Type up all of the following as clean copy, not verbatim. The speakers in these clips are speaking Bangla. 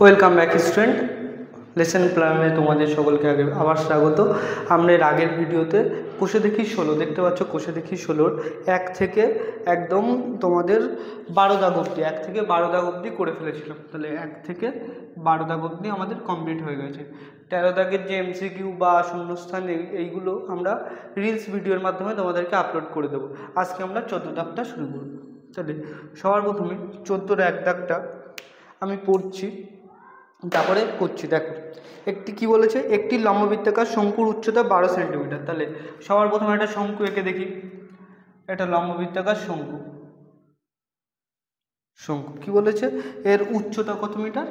Welcome back student. লেসন প্ল্যানে তোমাদের সকলকে আবার স্বাগত। আমরা এর আগের ভিডিওতে কোষে দেখি 16 দেখতে পাচ্ছ, কোষে দেখি 16 1 থেকে একদম তোমাদের 12 দাগ অবধি 1 থেকে 12 দাগ অবধি করে ফেলেছিলাম। তাহলে 1 থেকে 12 দাগ অবধি আমাদের কমপ্লিট হয়ে গেছে। 13 দাগের যে এমসিকিউ বা শূন্যস্থান এইগুলো আমরা রিলস ভিডিওর মাধ্যমে তোমাদেরকে আপলোড করে দেবো। আজকে আমরা 14 দাগটা শুরু করব। তাহলে সবার প্রথমে 14-এর 1 দাগটা আমি পড়ছি, তারপরে করছি। দেখো একটি কি বলেছে, একটি লম্ববৃত্তাকার শঙ্কুর উচ্চতা 12 সেন্টিমিটার। তাহলে সবার প্রথমে একটা শঙ্কু এঁকে দেখি। এটা লম্ববৃত্তাকার শঙ্কু। শঙ্কু কি বলেছে, এর উচ্চতা কত মিটার?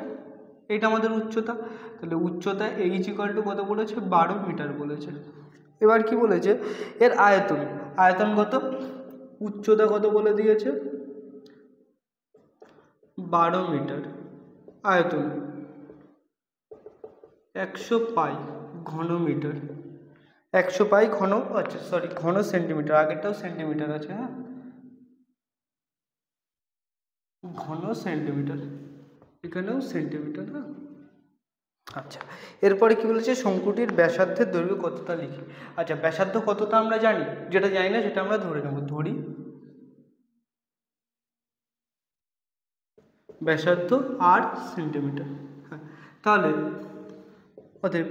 এইটা আমাদের উচ্চতা। তাহলে উচ্চতা এইচ ইকুয়াল টু কত বলেছে? 12 মিটার বলেছে। এবার কি বলেছে, এর আয়তন, আয়তন কত? উচ্চতা কত বলে দিয়েছে? 12 মিটার। আয়তন 100 পাই ঘন মিটার। 100 পাই ঘন, আচ্ছা সরি ঘন সেন্টিমিটার, আগেরটাও সেন্টিমিটার আছে, হ্যাঁ ঘন সেন্টিমিটার, এখানেও সেন্টিমিটার। হ্যাঁ আচ্ছা, এরপরে কি বলেছে, শঙ্কুটির ব্যাসার্ধের দৈর্ঘ্য কতটা লিখি। আচ্ছা ব্যাসার্ধ কতটা আমরা জানি, যেটা জানি না সেটা আমরা ধরে নেব। ধরি ব্যাসার্ধ 8 সেন্টিমিটার। হ্যাঁ তাহলে অতএব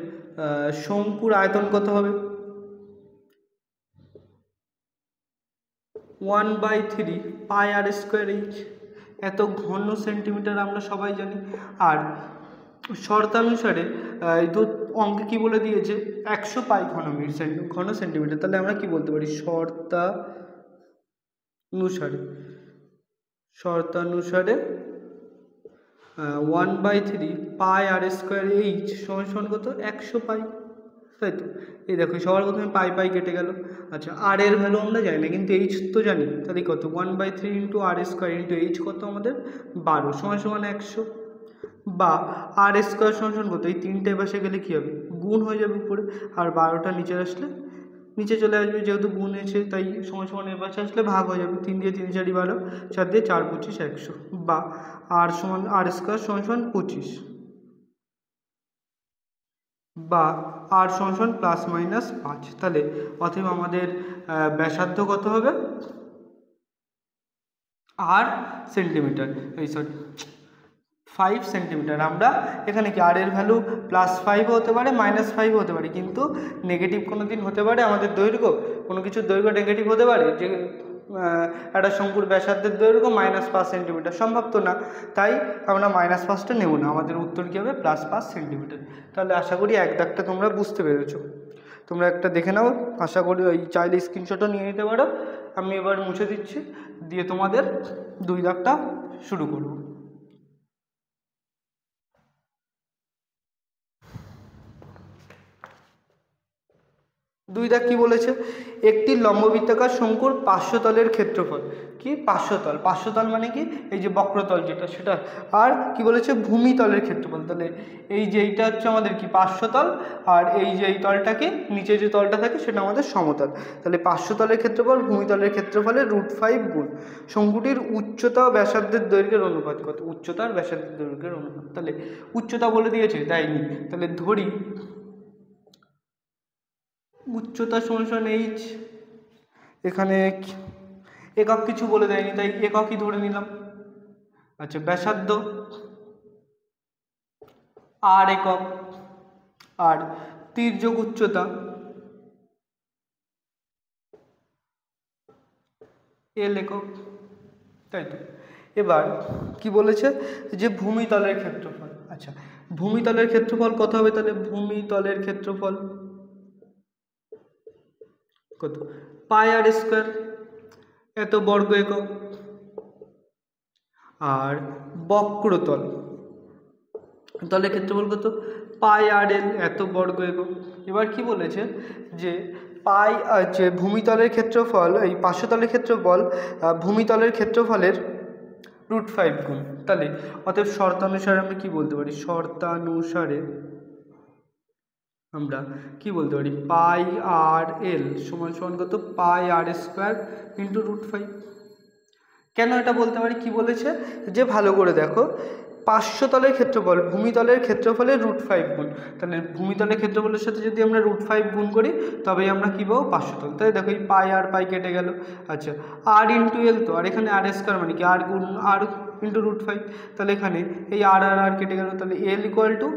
শঙ্কুর আয়তন কত হবে? 1/3 পাই আর স্কোয়ার এইচ। এত ঘন সেন্টিমিটার আমরা সবাই জানি। আর শর্তানুসারে অঙ্কে কি বলে দিয়েছে, 100 পাই ঘন সেন্টিমিটার। তাহলে আমরা কি বলতে পারি, শর্তানুসারে 1/3 পাই আর স্কোয়ার এইচ সমান কত? 100 পাই, তাই তো। এই দেখো সবার প্রথমে পাই পাই কেটে গেল। আচ্ছা আর এর ভ্যালু আমরা জানি না, কিন্তু এইচ তো জানি। তাহলে কত? 1/3 ইন্টু আর স্কোয়ার ইন্টু এইচ কত আমাদের? 12 সমান 100। বা আর স্কোয়ার সমান কত? এই তিনটে পাশে গেলে কী হবে? গুণ হয়ে যাবে উপরে, আর 12টা নিচে আসলে নিচে চলে আসবে, যেহেতু গুণ এসে তাই সমান এর পাশে আসলে ভাগ হয়ে যাবে। 3 দিয়ে 3 4 12, 4 দিয়ে 4 25 100। বা আর সমান আর স্কোয়ার সমান 25, বা আর সমান প্লাস মাইনাস 5। তাহলে অতএব আমাদের ব্যাসার্ধ কত হবে? 8 সেন্টিমিটার, এই সরি 5 সেন্টিমিটার। আমরা এখানে কি আর এর ভ্যালু +5 হতে পারে -5 হতে পারে, কিন্তু নেগেটিভ কোনো দিন হতে পারে। আমাদের দৈর্ঘ্য, কোনো কিছুর দৈর্ঘ্য নেগেটিভ হতে পারে, যে একটা শঙ্কুর ব্যাসার্ধের দৈর্ঘ্য -5 সেন্টিমিটার, সম্ভব তো না। তাই আমরা -5টা নেব না, আমাদের উত্তর কী হবে? +5 সেন্টিমিটার। তাহলে আশা করি 1 দাগটা তোমরা বুঝতে পেরেছো। তোমরা একটা দেখে নাও, আশা করি ওই চাইলে স্ক্রিনশটও নিয়ে নিতে পারো। আমি এবার মুছে দিচ্ছি, দিয়ে তোমাদের 2 দাগটা শুরু করব। 2 দাগ কি বলেছে, একটি লম্ববৃত্তাকার শঙ্কুর পার্শ্বতলের ক্ষেত্রফল। কি পার্শ্বতল? পার্শ্বতল মানে কি? এই যে বক্রতল যেটা, সেটা। আর কি বলেছে? ভূমিতলের ক্ষেত্রফল। তাহলে এই যে এইটা হচ্ছে আমাদের কি পার্শ্বতল, আর এই যে এই তলটা কি, নিচে যে তলটা থাকে সেটা আমাদের সমতল। তাহলে পার্শ্বতলের ক্ষেত্রফল ভূমিতলের ক্ষেত্রফলের √5 গুণ শঙ্কুটির উচ্চতা ও ব্যাসার্ধের দৈর্ঘ্যের অনুপাত কত? উচ্চতা আর ব্যাসার্ধের দৈর্ঘ্যের অনুপাত। তাহলে উচ্চতা বলে দিয়েছে, দেয়নি। তাহলে ধরি উচ্চতা সমান এইচ। এখানে একক কিছু বলে দেয়নি, তাই এককই ধরে নিলাম। আচ্ছা ব্যাসার্ধ আর একক, আর তির্যক উচ্চতা এল একক, তাই তো। এবার কি বলেছে, যে ভূমিতলের ক্ষেত্রফল। আচ্ছা ভূমিতলের ক্ষেত্রফল কত হবে? তাহলে ভূমিতলের ক্ষেত্রফল কত? পাই আর স্কোয়ার, এত বর্গ একক। আর বক্রতল তলের ক্ষেত্রফল কত? পাই আর এল, এত বর্গ একক। এবার কি বলেছে, যে পাই যে ভূমিতলের ক্ষেত্রফল, এই পার্শ্বতলের ক্ষেত্রফল ভূমিতলের ক্ষেত্রফলের √5 গুণ। তাহলে অতএব শর্তানুসারে আমরা কি বলতে পারি, শর্তানুসারে আমরা কি বলতে পারি, পাই আর এল সমান কত? পাই আর স্কোয়ার ইন্টু √5। কেন এটা বলতে পারি? কি বলেছে, যে ভালো করে দেখো, 500 তলের ক্ষেত্রফল ভূমিতলের ক্ষেত্রফলের √5 গুণ, তাহলে ভূমিতলের ক্ষেত্রফলের সাথে যদি আমরা √5 গুণ করি তবেই আমরা কী পাবো 500 তল। তাই দেখো এই পাই আর পাই কেটে গেল। আচ্ছা আর ইন্টু এল, তো আর এখানে আর স্কোয়ার মানে কি আর গুণ আর ইন্টু √5, তাহলে এখানে এই আর আর আর কেটে গেল, তাহলে L equal to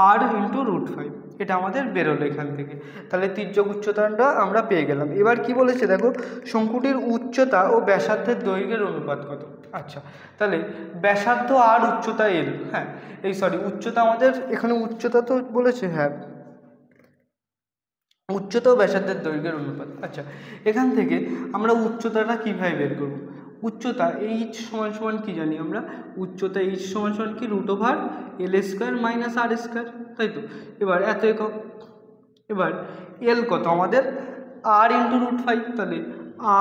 R into √5, এটা আমাদের বেরোলো এখান থেকে। তাহলে তির্যক উচ্চতাটা আমরা পেয়ে গেলাম। এবার কি বলেছে দেখো, শঙ্কুটির উচ্চতা ও ব্যাসার্ধের দৈর্ঘ্যের অনুপাত কত। আচ্ছা তাহলে ব্যাসার্ধ আর উচ্চতা এল, হ্যাঁ এই সরি উচ্চতা আমাদের এখানে উচ্চতা তো বলেছে, হ্যাঁ উচ্চতা ও ব্যাসার্ধের দৈর্ঘ্যের অনুপাত। আচ্ছা এখান থেকে আমরা উচ্চতাটা কীভাবে বের করব। উচ্চতা এইচ সমান সমান কী জানি আমরা, উচ্চতা এইচ সমান সমান কি √L² মাইনাস আর², তাই তো। এবার এত একক, এবার এল কত আমাদের আর ইন্টু √5, তাহলে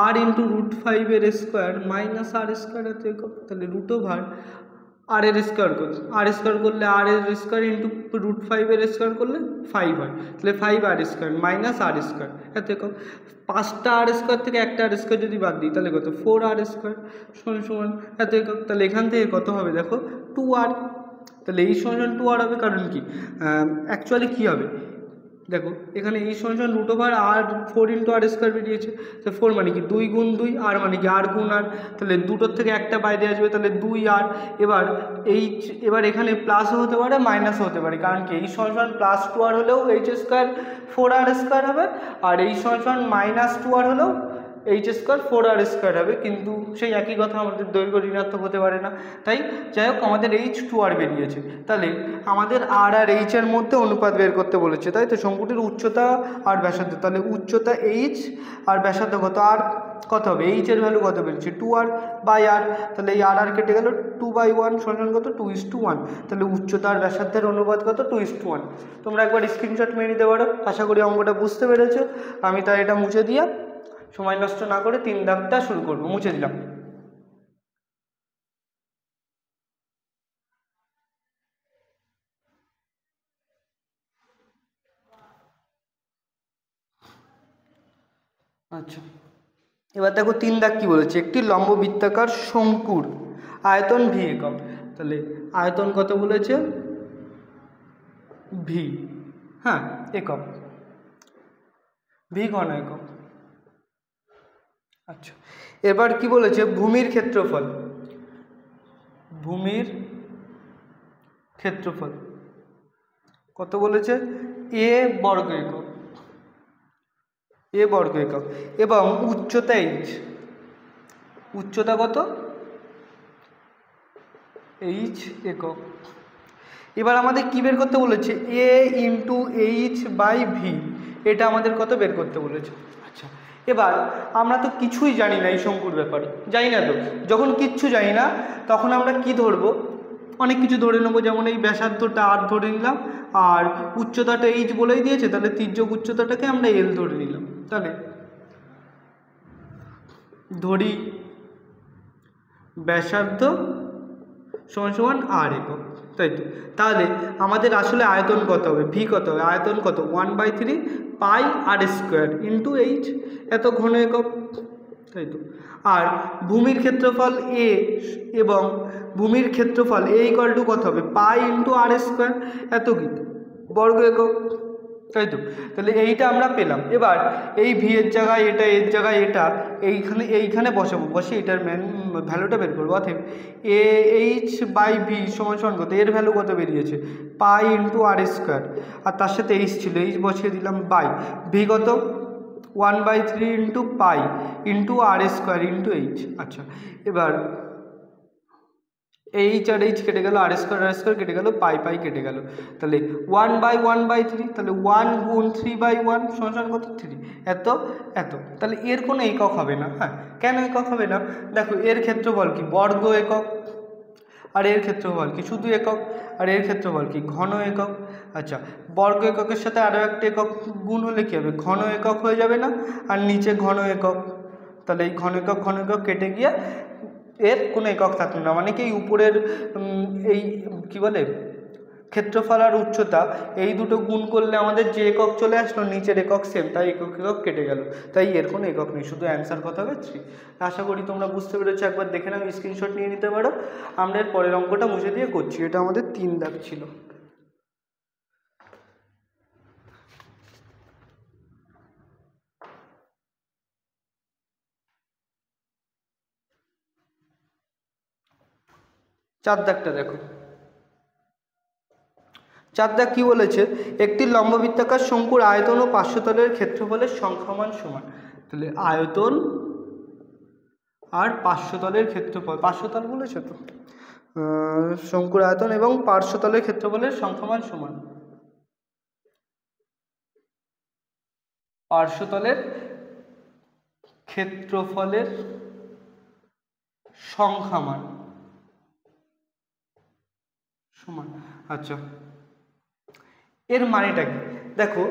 আর ইন্টু √5² মাইনাস আর² এত একক, তাহলে আর এর স্কোয়ার কত, আর স্কোয়ার করলে আর এর স্কোয়ার ইন্টু √5² করলে 5 হয়, তাহলে 5r² মাইনাস আর² এত একক। 5টা আর² থেকে একটা আর² যদি বাদ দিই তাহলে কত 4r² সমান সমান এত একক। তাহলে এখান থেকে কত হবে দেখো 2r, তাহলে এই সমান 2r হবে, কারণ কি অ্যাকচুয়ালি কী হবে দেখো এখানে এই সমান √r 4 ইন্টু আর² বেরিয়েছে, তো 4 মানে কি 2 গুণ 2, আর মানে কি আর গুণ আর, তাহলে দুটোর থেকে একটা বাইরে আসবে, তাহলে 2r। এবার এখানে প্লাসও হতে পারে মাইনাসও হতে পারে, কারণ কি এই সমান +2r হলেও h² 4r² হবে, আর এই সমান -2r হলেও h² 4r² হবে, কিন্তু সেই একই কথা আমাদের দৈর্ঘ্য ঋণাত্মক হতে পারে না। তাই যাই হোক আমাদের h 2r বেরিয়েছে, তাহলে আমাদের আর আর h এর মধ্যে অনুপাত বের করতে বলেছে, তাই তো। শঙ্কুটির উচ্চতা আর ব্যাসার্ধ, তাহলে উচ্চতা h আর ব্যাসার্ধ কত আর কত হবে, h এর ভ্যালু কত বেরিয়েছে 2r বাই আর, তাহলে এই আর আর কেটে গেল 2/1 সমান কত 2:1, তাহলে উচ্চতা আর ব্যাসার্ধের অনুপাত কত 2:1। তোমরা একবার স্ক্রিনশট মেরে নিতে পারো, আশা করি অঙ্কটা বুঝতে পেরেছো। আমি তাই এটা মুছে দিয়ে সময় নষ্ট না করে 3 দাগটা শুরু করব, মুছে দিলাম। আচ্ছা এবার দেখো 3 দাগ কি বলেছে, একটি লম্ব বৃত্তাকার শঙ্কুর আয়তন ভি একক, তাহলে আয়তন কত বলেছে ভি, হ্যাঁ একক, ভি ঘন একক। আচ্ছা এবার কি বলেছে, ভূমির ক্ষেত্রফল কত বলেছে a বর্গ একক, এবং উচ্চতা h, উচ্চতা কত h একক। এবার আমাদের কি বের করতে বলেছে a ইন্টু h/v, এটা আমাদের কত বের করতে বলেছে। আচ্ছা এবার আমরা তো কিছুই জানি না এই শঙ্কুর ব্যাপারে, জানি না তো, যখন কিচ্ছু জানি না তখন আমরা কি ধরবো, অনেক কিছু ধরে নেবো, যেমন এই ব্যাসার্ধটা আর ধরে নিলাম, আর উচ্চতাটা h বলেই দিয়েছে, তাহলে তির্যক উচ্চতাটাকে আমরা l ধরে নিলাম, তাহলে ধরি ব্যাসার্ধ সমান সমান আর একক, তাই তো। তাহলে আমাদের আসলে আয়তন কত হবে, ভি কত হবে, আয়তন কত 1/3 পাই আর² ইন্টু h, এত ঘন একক, তাই তো। আর ভূমির ক্ষেত্রফল a, এবং ভূমির ক্ষেত্রফল a ইকুয়াল টু কত হবে পাই ইন্টু আর² এত কি বর্গ একক, তাই তো। তাহলে এইটা আমরা পেলাম। এবার এই ভি এর জায়গায় এটা, এর জায়গায় এটা, এইখানে বসাবো, বসে এটার ভ্যালুটা বের করবো। অতএব এ h/v সমান সমান কত, এর ভ্যালু কত বেরিয়েছে পাই ইন্টু আর², আর তার সাথে h ছিল, h বসিয়ে দিলাম বাই ভি কত 1/3 ইন্টু পাই ইন্টু আর² ইন্টু h। আচ্ছা এবার এইচ আর এইচ কেটে গেল, আর² কেটে গেল, পাই কেটে গেল, তাহলে 1/1/3, তাহলে 1 গুণ 3/1 সমান কত 3, এত। তাহলে এর কোনো একক হবে না, হ্যাঁ কেন একক হবে না, দেখো এর ক্ষেত্রফল কি বর্গ একক, আর এর ক্ষেত্রফল কি শুধু একক, আর এর ক্ষেত্রফল কি ঘন একক। আচ্ছা বর্গ এককের সাথে আরও একটা একক গুণ হলে কী হবে, ঘন একক হয়ে যাবে না, আর নিচে ঘন একক, তাহলে এই ঘন একক কেটে গিয়ে এর কোনো একক থাকলো না, মানে কি উপরের এই কি বলে ক্ষেত্রফল আর উচ্চতা এই দুটো গুণ করলে আমাদের যে একক চলে আসলো নিচের একক সেম, তাই একক একক কেটে গেল, তাই এর কোনো একক নেই, শুধু অ্যান্সার কত হবে 3। আশা করি তোমরা বুঝতে পেরেছো, একবার দেখে নাও, স্ক্রিনশট নিয়ে নিতে পারো। আমরা এর পরের অঙ্কটা মুছে দিয়ে করছি। এটা আমাদের 3 দাগ ছিল। চার দাগটা দেখো। চার দাগ কি বলেছে, একটি লম্ববৃত্তাকার শঙ্কুর আয়তন ও পার্শ্বতলের ক্ষেত্রফলের সংখ্যামান সমান। তাহলে আয়তন আর পার্শ্বতলের ক্ষেত্রফল, পার্শ্বতল বলেছে তো, শঙ্কুর আয়তন এবং পার্শ্বতলের ক্ষেত্রফলের সংখ্যামান সমান। পার্শ্বতলের ক্ষেত্রফলের সংখ্যামান সমান। আচ্ছা, এর মানেটা কি দেখো,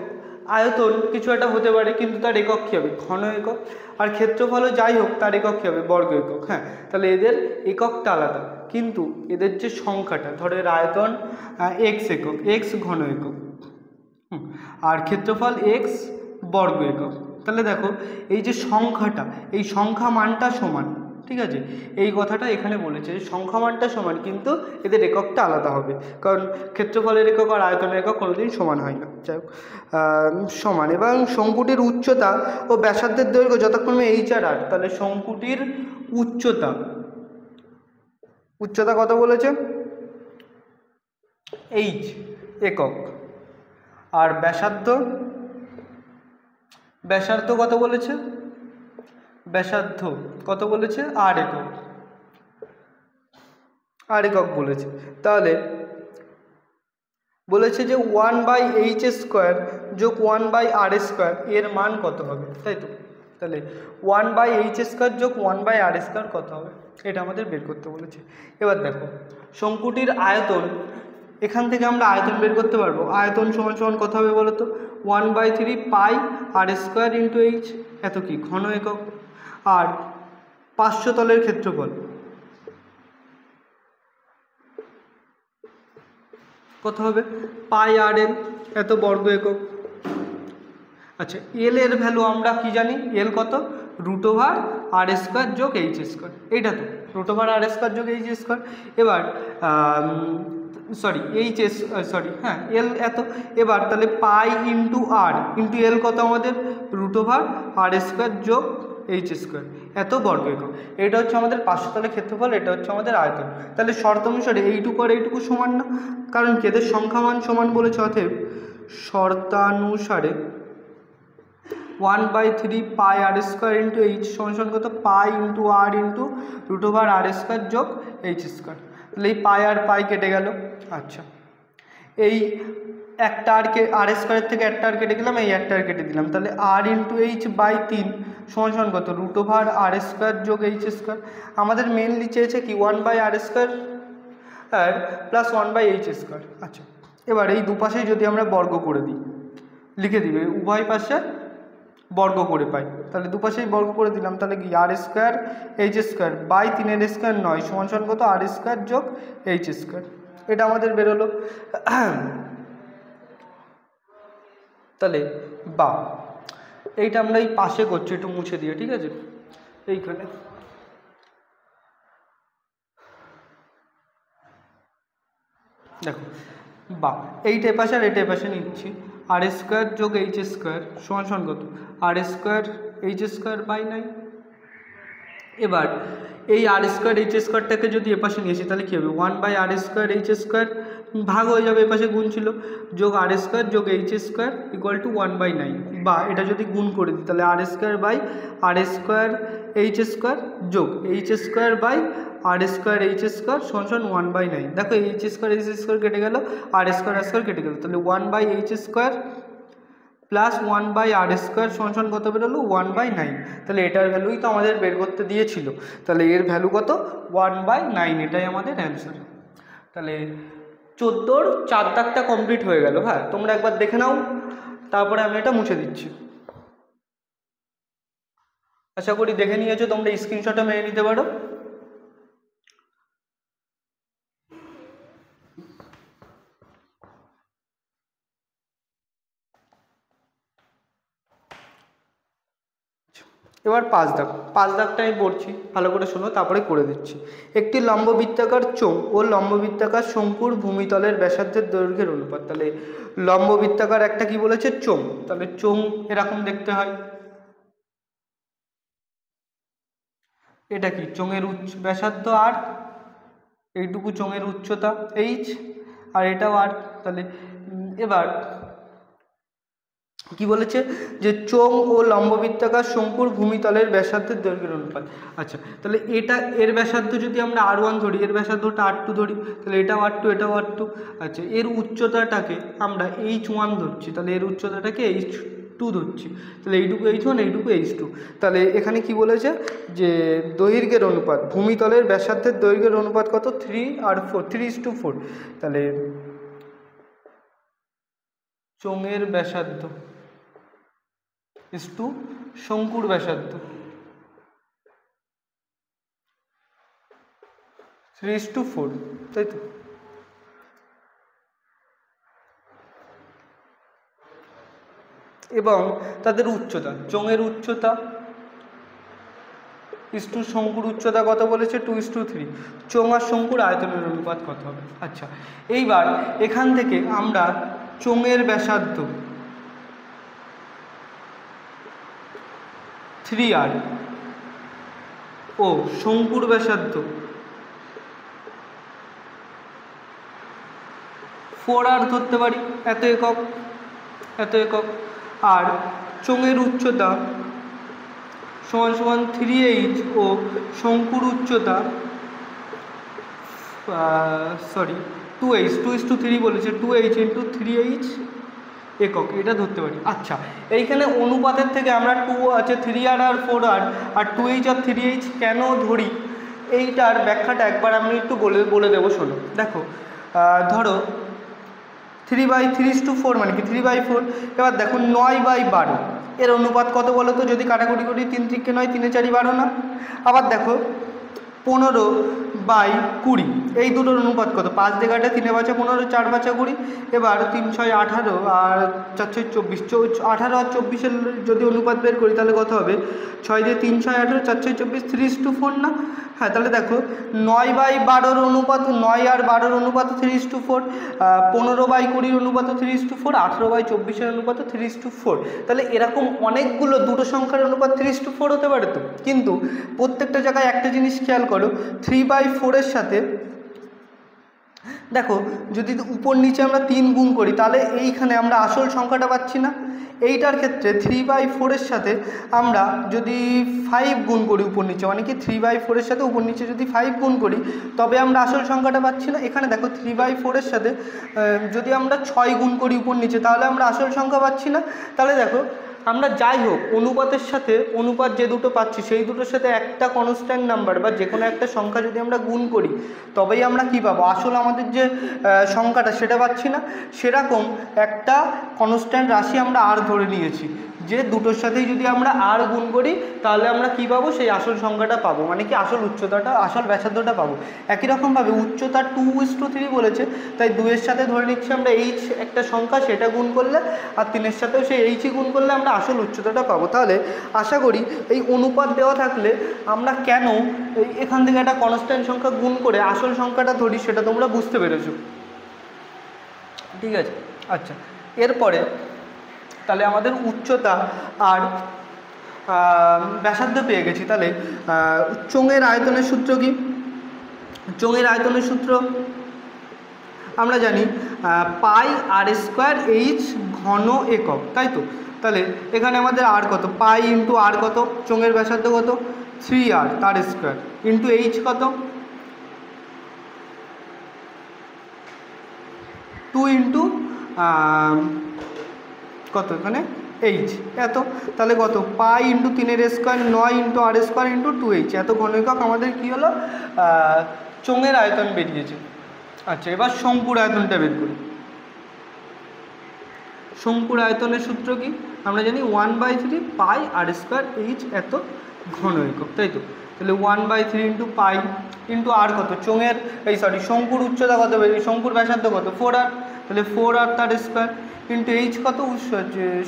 আয়তন কিছু একটা হতে পারে কিন্তু তার একক কী হবে, ঘন একক। আর ক্ষেত্রফলও যাই হোক তার একক কী হবে, বর্গ একক। হ্যাঁ, তাহলে এদের এককটা আলাদা, কিন্তু এদের যে সংখ্যাটা, ধরো এর আয়তন এক্স একক, এক্স ঘন একক, আর ক্ষেত্রফল এক্স বর্গ একক। তাহলে দেখো এই যে সংখ্যাটা, এই সংখ্যা মানটা সমান, ঠিক আছে, এই কথাটা এখানে বলেছে, সংখ্যা মানটা সমান কিন্তু এদের এককটা আলাদা হবে, কারণ ক্ষেত্রফলের একক আর আয়তনের একক কোনোদিন সমান হয় না। যাই হোক, সমান। এবং শঙ্কুটির উচ্চতা ও ব্যাসার্ধের দৈর্ঘ্য যথাক্রমে এইচ আর আর। তাহলে শঙ্কুটির উচ্চতা, উচ্চতা কত বলেছে, এইচ একক, আর ব্যাসার্ধ, ব্যাসার্ধ কত বলেছে, ব্যাসার্ধ কত বলেছে, আর একক, আর একক বলেছে। তাহলে বলেছে যে 1/h² যোগ 1/r² এর মান কত হবে, তাই তো। তাহলে 1/h² যোগ 1/r² কত হবে, এটা আমাদের বের করতে বলেছে। এবার দেখো শঙ্কুটির আয়তন, এখান থেকে আমরা আয়তন বের করতে পারবো। আয়তন সমান সমান কত হবে বলো তো, 1/3 পাই r² ইন্টু h, এত কি ঘন একক। আর পার্শ্বতলের ক্ষেত্রফল কত হবে, পাই আর এল, এত বর্গ একক। আচ্ছা, এল এর ভ্যালু আমরা কি জানি, এল কত, √r² যোগ h², এইটা তো √r² যোগ h²। এবার হ্যাঁ এল এত। এবার তাহলে পাই ইন্টু আর ইন্টু এল কত আমাদের, √r² যোগ h², এত বর্গ একক। এটা হচ্ছে আমাদের পার্শ্বতলের ক্ষেত্রফল, এটা হচ্ছে আমাদের আয়তন। তাহলে শর্ত অনুসারে এইটুকু আর এইটুকু সমান না, কারণ কি এদের সংখ্যামান সমান বলেছে। অতএব শর্তানুসারে 1/3 পাই r² ইন্টু এইচ সমান কত, পাই ইন্টু আর ইন্টু √r² যোগ h²। তাহলে এই পাই আর পাই কেটে গেল। আচ্ছা, এই একটা আর² থেকে একটা আর কেটে গেলাম, এই একটা আর কেটে দিলাম। তাহলে আর ইন্টু এইচ বাই 3 সমান কত, √r² যোগ h²। আমাদের মেনলি চেয়েছে কি 1/r² আর প্লাস 1/h²। আচ্ছা, এবার এই দুপাশেই যদি আমরা বর্গ করে দিই, লিখে দিবে উভয় পাশে বর্গ করে পাই। তাহলে দুপাশেই বর্গ করে দিলাম, তাহলে কি r² h² বাই 3r² 9 সমান কত, r² যোগ h²। এটা আমাদের বেরোলো। তাহলে বা এইটা আমরা এই পাশে করছি, একটু মুছে দিয়ে, ঠিক আছে, এইখানে দেখো বা এইটা এপাশে আর এটা এপাশে নিচ্ছি, r² যোগ h² সমান কত, r² h² বাই 9। এবার এই r² h²টাকে যদি এপাশে নিয়েছি তাহলে কী হবে, 1/r² h² ভাগ হয়ে যাবে, এপাশে গুণ ছিল, যোগ r² যোগ h² ইকুয়াল টু 1/9। বা এটা যদি গুণ করে দিই তাহলে r² বাই r² h² যোগ h² বাই r² h² সমান 1/9। দেখো h² h² কেটে গেল, r² কেটে গেল, তাহলে 1/h² প্লাস 1/r² সমান কত বেরোলো, 1/9। তাহলে এটার ভ্যালুই তো আমাদের বের করতে দিয়েছিল, তাহলে এর ভ্যালু কত, 1/9, এটাই আমাদের অ্যান্সার। তাহলে 14-র 4 দাগটা কমপ্লিট হয়ে গেল। হ্যাঁ, তোমরা একবার দেখে নাও, তারপরে আমি এটা মুছে দিচ্ছি। আশা করি দেখে নিয়েছো, তোমরা স্ক্রিনশটে মেরে নিতে পারো। এবার 5 দাগটা আমি পড়ছি, ভালো করে শোনো, তারপরে করে দিচ্ছি। একটি লম্ববৃত্তাকার চোঙ ও লম্ববৃত্তাকার শঙ্কুর ভূমিতলের ব্যাসার্ধের দৈর্ঘ্যের অনুপাত। তাহলে লম্ববৃত্তাকার একটা কি বলেছে, চোঙ, তাহলে চোঙ এরকম দেখতে হয়। এটা কি চোঙের ব্যাসার্ধ আর, এইটুকু চোঙের উচ্চতা এইচ, আর এটাও আর। তাহলে এবার কি বলেছে যে চোঙ ও লম্ববৃত্তাকার শঙ্কুর ভূমিতলের ব্যাসার্ধের দৈর্ঘ্যের অনুপাত। আচ্ছা, তাহলে এটা এর ব্যাসার্ধ যদি আমরা r1 ধরি, এর ব্যাসার্ধটা r2 ধরি, তাহলে এটাও r2 এটাও r2। আচ্ছা, এর উচ্চতাটাকে আমরা h1 ধরছি, তাহলে এর উচ্চতাটাকে h2 ধরছি, তাহলে এইটুকু h1 এইটুকু h2। তাহলে এখানে কি বলেছে যে দৈর্ঘ্যের অনুপাত, ভূমিতলের ব্যাসার্ধের দৈর্ঘ্যের অনুপাত কত, 3 আর 4, 3:4। তাহলে চোঙের ব্যাসার্ধ ইস টু শঙ্কুর ব্যাসার্ধ 3:4, তাই তো। এবং তাদের উচ্চতা, চোঙের উচ্চতা ইস টু শঙ্কুর উচ্চতা কত বলেছে, 2:3। চোঙ আর শঙ্কুর আয়তনের অনুপাত কত হবে। আচ্ছা, এইবার এখান থেকে আমরা চোঙের ব্যাসার্ধ 3r ও শঙ্কুর ব্যাসার্ধ 4r ধরতে পারি, এত একক এত একক। আর চোঙের উচ্চতা সমান সমান 3h ও শঙ্কুর উচ্চতা 2h, 2:3 বলেছে, 2h ইন্টু 3h একক, এটা ধরতে পারি। আচ্ছা, এইখানে অনুপাতের থেকে আমরা 2 আছে 3r আর 4r আর 2h আর 3h কেন ধরি, এইটার ব্যাখ্যাটা একবার আমি একটু বলে দেবো, শোনো। দেখো, ধরো 3/3:4 মানে কি 3/4। এবার দেখো 9/12 এর অনুপাত কত বলো তো, যদি কাটাকুটি করি, 3 3 9, 3 4 12 না। আবার দেখো 15/20 এই দুটোর অনুপাত কত, 5 দিয়ে কাটে, 3 5 15, 4 5 20। এবার 3 6 18 আর 4 6 24, 18 আর 24-এর যদি অনুপাত বের করি তাহলে কত হবে, 6 দিয়ে 3 6 18, 4 6 24, 3:4 না। হ্যাঁ, তাহলে দেখো 9/12 অনুপাত, 9 আর 12 অনুপাত 3:4, 15/20 অনুপাত 3:4, 18/24 অনুপাত 3:4। তাহলে এরকম অনেকগুলো দুটো সংখ্যার অনুপাত 3:4 হতে পারে তো। কিন্তু প্রত্যেকটা জায়গায় একটা জিনিস খেয়াল করো, 3/4 সাথে দেখো যদি উপর নিচে আমরা 3 গুণ করি তাহলে এইখানে আমরা আসল সংখ্যাটা পাচ্ছি না। এইটার ক্ষেত্রে 3/4 সাথে আমরা যদি 5 গুণ করি উপর নিচে, মানে কি 3/4 সাথে উপর নিচে যদি 5 গুণ করি তবে আমরা আসল সংখ্যাটা পাচ্ছি না। এখানে দেখো 3/4 সাথে যদি আমরা 6 গুণ করি উপর নিচে তাহলে আমরা আসল সংখ্যা পাচ্ছি না। তাহলে দেখো আমরা যাই হোক অনুপাতের সাথে অনুপাত যে দুটো পাচ্ছি সেই দুটোর সাথে একটা কনস্ট্যান্ট নাম্বার বা যে কোনো একটা সংখ্যা যদি আমরা গুণ করি তবেই আমরা কি পাবো, আসল আমাদের যে সংখ্যাটা সেটা পাচ্ছি না। সেরকম একটা কনস্ট্যান্ট রাশি আমরা আর ধরে নিয়েছি, যে দুটোর সাথেই যদি আমরা আর গুণ করি তাহলে আমরা কি পাবো, সেই আসল সংখ্যাটা পাবো, মানে কি আসল উচ্চতাটা, আসল ব্যাসার্ধটা পাবো। একই রকমভাবে উচ্চতা 2:3 বলেছে, তাই 2-এর সাথে ধরে নিচ্ছি আমরা এইচ একটা সংখ্যা, সেটা গুণ করলে আর 3-এর সাথেও সেই এইচই গুণ করলে আমরা আসল উচ্চতাটা পাবো। তাহলে আশা করি এই অনুপাত দেওয়া থাকলে আমরা কেন এখান থেকে একটা কনস্ট্যান্ট সংখ্যা গুণ করে আসল সংখ্যাটা ধরি সেটা তোমরা বুঝতে পেরেছো, ঠিক আছে। আচ্ছা, এরপরে তাহলে আমাদের উচ্চতা আর ব্যাসার্ধ পেয়ে গেছি। তাহলে চোঙের আয়তনের সূত্র কি, চোঙের আয়তনের সূত্র আমরা জানি πr²h ঘন একক, তাই তো। তাহলে এখানে আমাদের আর কত, পাই ইন্টু আর কত, চোঙের ব্যাসার্ধ কত 3r তার স্কোয়ার ইন্টু এইচ কত 2 ইন্টু কত এখানে এইচ এত, তাহলে কত পাই ইন্টু 3-এর স্কোয়ার 9 ইন্টু আর স্কোয়ার ইন্টু 2h এত ঘন একক আমাদের কী হলো, চোঙের আয়তন বেরিয়েছে। আচ্ছা, এবার শঙ্কুর আয়তনটা বের করি। শঙ্কুর আয়তনের সূত্র কি আমরা জানি 1/3 পাই আর স্কোয়ার এইচ এত ঘন একক, তাই তো। তাহলে 1/3 ইন্টু পাই ইন্টু আর কত চোঙের শঙ্কুর উচ্চতা কত বেরিয়ে, শঙ্কুর ব্যাসার্ধ কত 4r, তাহলে 4r তার স্কোয়ার ইন্টু এইচ কত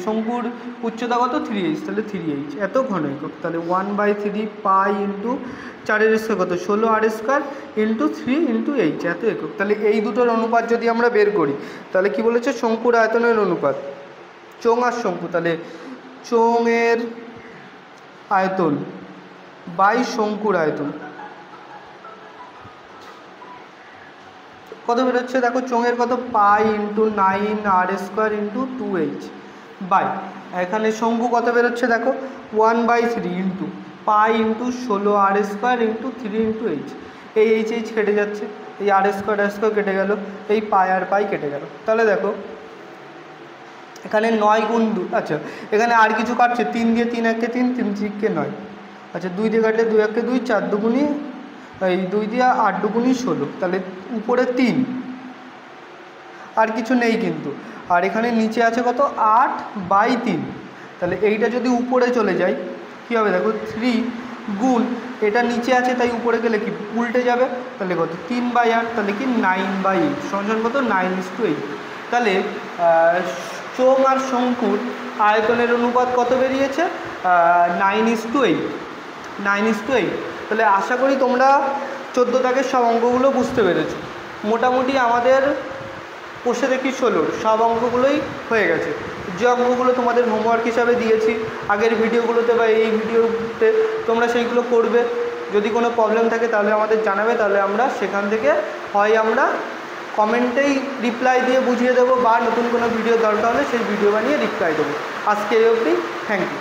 শঙ্কুর উচ্চতা কত 3h, তাহলে 3h এত ঘন একক। তাহলে 1/3 পাই ইন্টু 4 স্কোয়ার কত 16r square into 3 into H এত একক। তাহলে এই দুটোর অনুপাত যদি আমরা বের করি তাহলে কি বলেছে, শঙ্কুর আয়তনের অনুপাত চোঙ আর শঙ্কু, তাহলে চোঙের আয়তন বাই শঙ্কুর আয়তন কত বেরোচ্ছে দেখো, চোঙের কত pi into 9r square into 2h by এখানে শঙ্কু কত বেরোচ্ছে দেখো 1/3 into pi into 16r square into 3 into H, এই এইচ কেটে যাচ্ছে, এই আর স্কোয়ার কেটে গেল, এই পাই আর পাই কেটে গেল। তাহলে দেখো এখানে 9 গুণ 2, আচ্ছা এখানে আর কিছু কাটছে, 3 দিয়ে 3 1 3, 3 3 9, আচ্ছা 2 দিয়ে কাটলে 2 1 2, 4 2 এই 2 দিয়ে 8 2 16, তাহলে উপরে 3 আর কিছু নেই কিন্তু, আর এখানে নিচে আছে কত 8/3, তাহলে এইটা যদি উপরে চলে যায় কী হবে দেখো 3 গুণ এটা নিচে আছে তাই উপরে গেলে কি উল্টে যাবে, তাহলে কত 3/8, তাহলে কি 9/8 সমান কত 9:8। তাহলে চোঙ আর শঙ্কুর আয়তনের অনুপাত কত বেরিয়েছে 9:8, 9:8। তাহলে আশা করি তোমরা 14 দাগের সব অঙ্কগুলো বুঝতে পেরেছো। মোটামুটি আমাদের কষে দেখি 16 সব অঙ্কগুলোই হয়ে গেছে। যে অঙ্কগুলো তোমাদের হোমওয়ার্ক হিসাবে দিয়েছি আগের ভিডিওগুলোতে বা এই ভিডিওতে তোমরা সেইগুলো করবে। যদি কোনো প্রবলেম থাকে তাহলে আমাদের জানাবে, তাহলে আমরা সেখান থেকে হয় আমরা কমেন্টেই রিপ্লাই দিয়ে বুঝিয়ে দেবো বা নতুন কোনো ভিডিও দরকার হলে সেই ভিডিও বানিয়ে রিপ্লাই দেবো। আজকে এই অবধি, থ্যাংক ইউ।